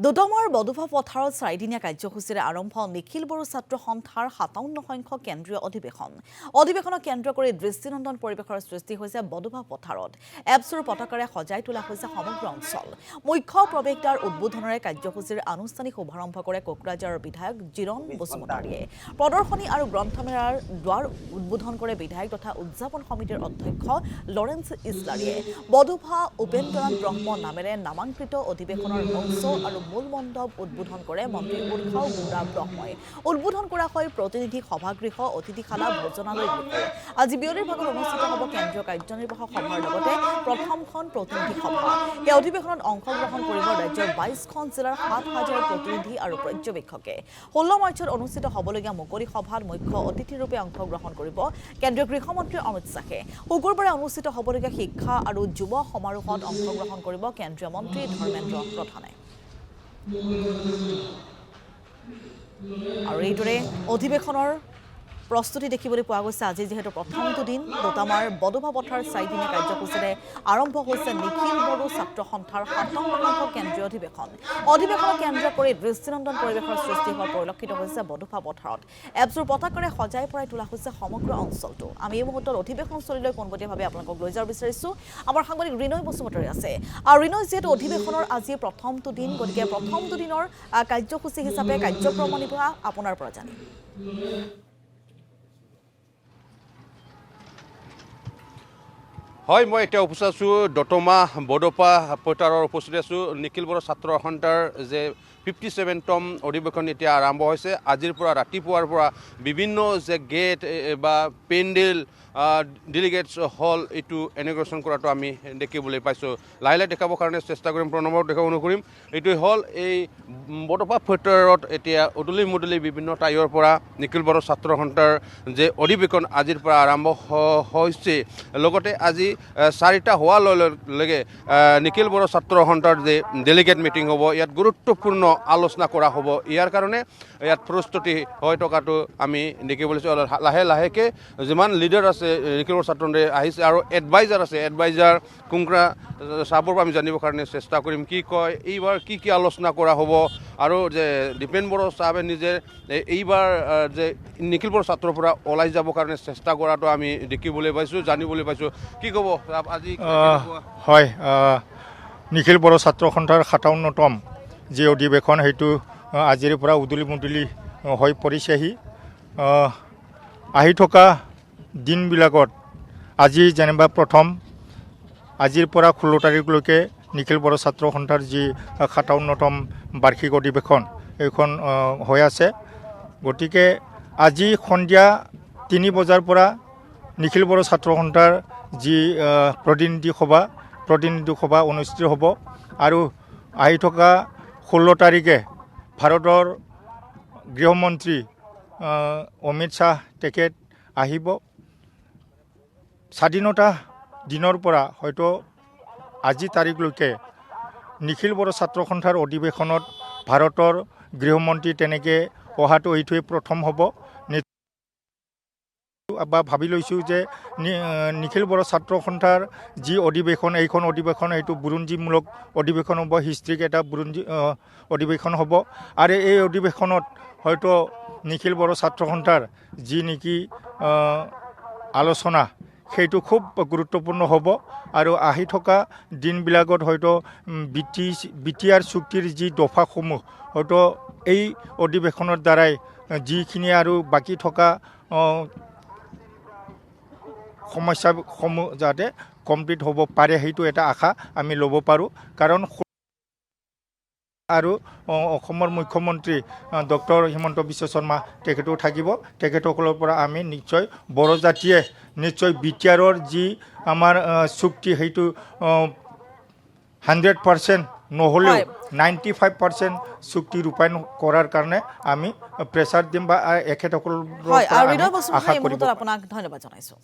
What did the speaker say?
দোদমৰ বডোফা পথাৰত 4দিনীয়া কাৰ্যসূচীৰে আৰম্ভ নিখিল বড়ো ছাত্ৰ সন্থাৰ 57 সংখ্যক কেন্দ্ৰীয় অধিৱেশন। অধিৱেশনক কেন্দ্ৰ কৰি দৃষ্টিনন্দন পৰিৱেশৰ সৃষ্টি হৈছে বডোফা পথাৰত। এপছৰ পতাকাৰে সজাই তোলা হৈছে সমগ্ৰ অঞ্চল। মুখ্য প্ৰৱেশদ্বাৰ উদ্বোধনেৰে কাৰ্যসূচীৰ আনুষ্ঠানিক শুভাৰম্ভ কৰে কোকৰাঝাৰৰ বিধায়ক জিৰণ বসুমতাৰীয়ে। প্ৰদৰ্শনী আৰু গ্ৰন্থমেলাৰ দ্বাৰ উদ্বোধন কৰে বিধায়ক তথা উদযাপন সমিতিৰ অধ্যক্ষ লৰেন্স ইছলাৰীয়ে। বডোফা উপেন্দ্ৰনাথ ব্ৰহ্ম নামেৰে নামাংকৃত অধিৱেশনৰ মঞ্চ আৰু মূল মণ্ডপ উদ্বোধন কৰে মন্ত্ৰী উৎসাহ বুঢ়া ব্ৰহ্মই। উদ্বোধন কৰা হয় প্ৰতিনিধি সভাগৃহ, অতিথিশালা, ভোজনালয় গৃহ। আজি বিয়লিৰ ভাগত অনুষ্ঠিত হ'ব কেন্দ্ৰীয় কাৰ্যনিৰ্বাহক সভাৰ লগতে প্ৰথমখন প্ৰতিনিধি সভা। এই অধিৱেশনত অংশগ্ৰহণ কৰিব ৰাজ্যৰ 22খন জিলাৰ 7,000 প্ৰতিনিধি আৰু পৰ্যবেক্ষকে। 16 মাৰ্চত অনুষ্ঠিত হ'বলগীয়া মুকলি সভাত মুখ্য অতিথিৰূপে অংশগ্ৰহণ কৰিব কেন্দ্ৰীয় গৃহমন্ত্ৰী অমিত শ্বাহে। শুকুৰবাৰে অনুষ্ঠিত হ'বলগীয়া শিক্ষা আৰু যুৱ সমাৰোহত অংশগ্ৰহণ কৰিব কেন্দ্ৰীয় মন্ত্ৰী ধৰ্মেন্দ্ৰ প্ৰধানে। আৰু এইদৰে অধিৱেশনৰ প্ৰস্তুতি দেখিবলৈ পোৱা গৈছে। আজি যিহেতু প্ৰথমটো দিন দোতামাৰ বডোফা পথাৰ 4দিনীয়া কাৰ্যসূচীৰে আৰম্ভ হৈছে নিখিল বড়ো ছাত্ৰ সন্থাৰ 57 সংখ্যক কেন্দ্ৰীয় অধিৱেশন। অধিৱেশনক কেন্দ্ৰ কৰি দৃষ্টিনন্দন পৰিৱেশৰ সৃষ্টি হোৱা পৰিলক্ষিত হৈছে বডোফা পথাৰত। এপছৰ পতাকাৰে সজাই পৰাই তোলা হৈছে সমগ্ৰ অঞ্চলটো। আমি এই মুহূৰ্তত অধিৱেশনস্থলীলৈ পোনপটীয়াভাৱে আপোনালোকক লৈ যাব বিচাৰিছোঁ। আমাৰ সাংবাদিক ৰিনয় বসুমতাৰী আছে। আৰু ৰিনয়, যিহেতু অধিৱেশনৰ আজি প্ৰথমটো দিন, গতিকে প্ৰথমটো দিনৰ কাৰ্যসূচী হিচাপে কাৰ্যক্ৰমণিকা আপোনাৰ পৰা জানিম। হয়, মই এতিয়া উপস্থিত আছোঁ দতমা বডোফা পথাৰৰ উপস্থিত আছোঁ। নিখিল বড়ো ছাত্ৰ সন্থাৰ যে 57তম অধিৱেশন এতিয়া আৰম্ভ হৈছে। আজিৰ পৰা ৰাতিপুৱাৰ পৰা বিভিন্ন যে গেট বা পেণ্ডেল, ডেলিগেটছ হল এইটো ইনগ্ৰেশ্যন কৰাটো আমি দেখিবলৈ পাইছোঁ। লাহে লাহে দেখাবৰ কাৰণে চেষ্টা কৰিম, প্ৰণৱক দেখাবলৈ কৰিম। এইটো হ'ল এই বডোফা পথাৰত এতিয়া উদুলি মুদুলি বিভিন্ন ঠাইৰ পৰা নিখিল বড়ো ছাত্ৰ সন্থাৰ যে অধিৱেশন আজিৰ পৰা আৰম্ভ হৈছে। লগতে আজি 4টা হোৱাৰ লগে নিখিল বড়ো ছাত্ৰ সন্থাৰ যে ডেলিগেট মিটিং হ'ব, ইয়াত গুৰুত্বপূৰ্ণ আলোচনা কৰা হ'ব। ইয়াৰ কাৰণে ইয়াত প্ৰস্তুতি হৈ থকাটো আমি দেখিবলৈ পাইছোঁ। লাহে লাহেকৈ যিমান লিডাৰ আছে নিখিল বড়ো ছাত্ৰ সন্থাই আহিছে আৰু এডভাইজাৰ আছে, এডভাইজাৰ কোনকৰা চাবৰ পৰা আমি জানিবৰ কাৰণে চেষ্টা কৰিম কি কয়, এইবাৰ কি কি আলোচনা কৰা হ'ব। আৰু যে দীপেন বড়ো চাহাবে নিজে এইবাৰ যে নিখিল বড়ো ছাত্ৰৰ পৰা ওলাই যাবৰ কাৰণে চেষ্টা কৰাটো আমি দেখিবলৈ পাইছোঁ, জানিবলৈ পাইছোঁ। কি ক'ব আজি? হয়, নিখিল বড়ো ছাত্ৰ সন্থাৰ 57তম যি অধিৱেশন সেইটো আজিৰ পৰা উদুলি মুদুলি হৈ পৰিছেহি। আহি থকা দিনবিলাকত আজি যেনিবা প্ৰথম, আজিৰ পৰা 16 তাৰিখলৈকে নিখিল বড়ো ছাত্ৰ সন্থাৰ যি 57তম বাৰ্ষিক অধিৱেশন এইখন হৈ আছে। গতিকে আজি সন্ধিয়া 3 বজাৰ পৰা নিখিল বড়ো ছাত্ৰ সন্থাৰ যি প্ৰতিনিধি সভা অনুষ্ঠিত হ'ব। আৰু আহি থকা 16 তাৰিখে ভাৰতৰ গৃহমন্ত্ৰী অমিত শ্বাহ তেখেত আহিব। স্বাধীনতা দিনৰ পৰা হয়তো আজি তাৰিখলৈকে নিখিল বড়ো ছাত্ৰ সন্থাৰ অধিৱেশনত ভাৰতৰ গৃহমন্ত্ৰী তেনেকৈ অহাটো এইটোৱে প্ৰথম হ'ব। বা ভাবি লৈছোঁ যে নিখিল বড়ো ছাত্ৰ সন্থাৰ যি অধিৱেশন, এইখন অধিৱেশন এইটো বুৰঞ্জীমূলক অধিৱেশন হ'ব, হিষ্ট্ৰিক এটা বুৰঞ্জী অধিৱেশন হ'ব। আৰু এই অধিৱেশনত হয়তো নিখিল বড়ো ছাত্ৰ সন্থাৰ যি নেকি আলোচনা সেইটো খুব গুৰুত্বপূৰ্ণ হ'ব। আৰু আহি থকা দিনবিলাকত হয়তো BTR চুক্তিৰ যি দফাসমূহ হয়তো এই অধিৱেশনৰ দ্বাৰাই যিখিনি আৰু বাকী থকা সমস্যাসমূহ যাতে কমপ্লিট হ'ব পাৰে, সেইটো এটা আশা আমি ল'ব পাৰোঁ। কাৰণ আৰু অসমৰ মুখ্যমন্ত্ৰী ডক্টৰ হিমন্ত বিশ্ব শৰ্মা তেখেতেও থাকিব। তেখেতসকলৰ পৰা আমি নিশ্চয় বড়ো জাতিয়ে নিশ্চয় BTRৰ যি আমাৰ চুক্তি সেইটো 100% নহ'লেও 95% চুক্তি ৰূপায়ণ কৰাৰ কাৰণে আমি প্ৰেছাৰ দিম বা এখেতসকলৰ আশা কৰিব। আপোনাক ধন্যবাদ জনাইছোঁ।